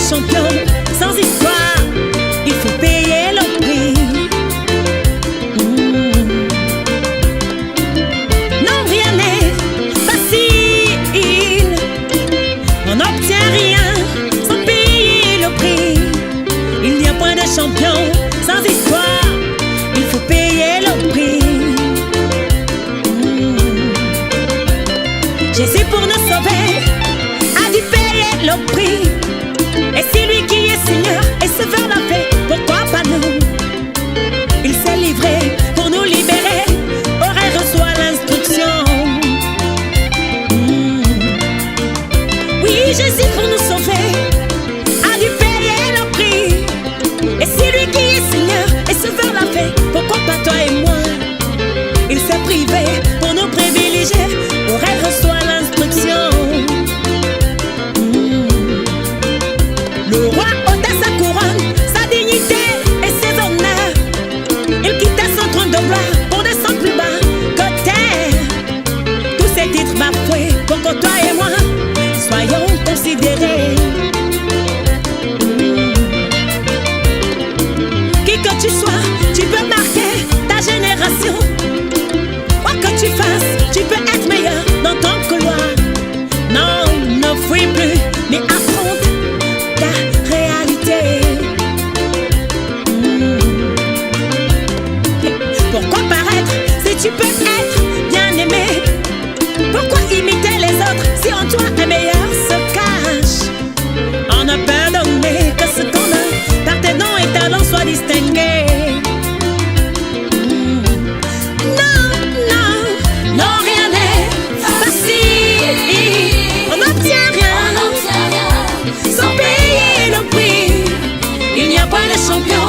Champion sans histoire, il faut payer le prix. Non, rien n'est facile. On n'obtient rien sans payer le prix. Il n'y a point de champion sans histoire, il faut payer le prix. Jésus pour nous sauver a dû payer le prix. Et c'est lui qui est Seigneur et Sauveur la paix, pourquoi pas nous? Il s'est livré pour nous libérer, aurait reçoit l'instruction. Oui, Jésus pour nous sauver a dû payer le prix. Et c'est lui qui est Seigneur et Sauveur la paix, pourquoi pas toi et moi? Il s'est privé pour nous privilégier, aurait reçoit l'instruction. Le roi ôta sa couronne, sa dignité et ses honneurs. Il quitta son trône de gloire pour descendre plus bas que terre. Tous ces titres bafoués pour que toi et moi soyons considérés. Qui que tu sois, tu peux marquer ta génération. Quoi que tu fasses, tu peux être meilleur dans ton couloir. Non, ne fuis plus, mais affronte ta réalité. Pourquoi paraître si tu peux être bien aimé? Pourquoi imiter les autres si en toi un meilleur se cache? On ne peut donner que ce qu'on a, car tes dons et talents soient distingués. Non, non, non, rien n'est facile. On n'obtient rien sans payer le prix. Il n'y a pas de champion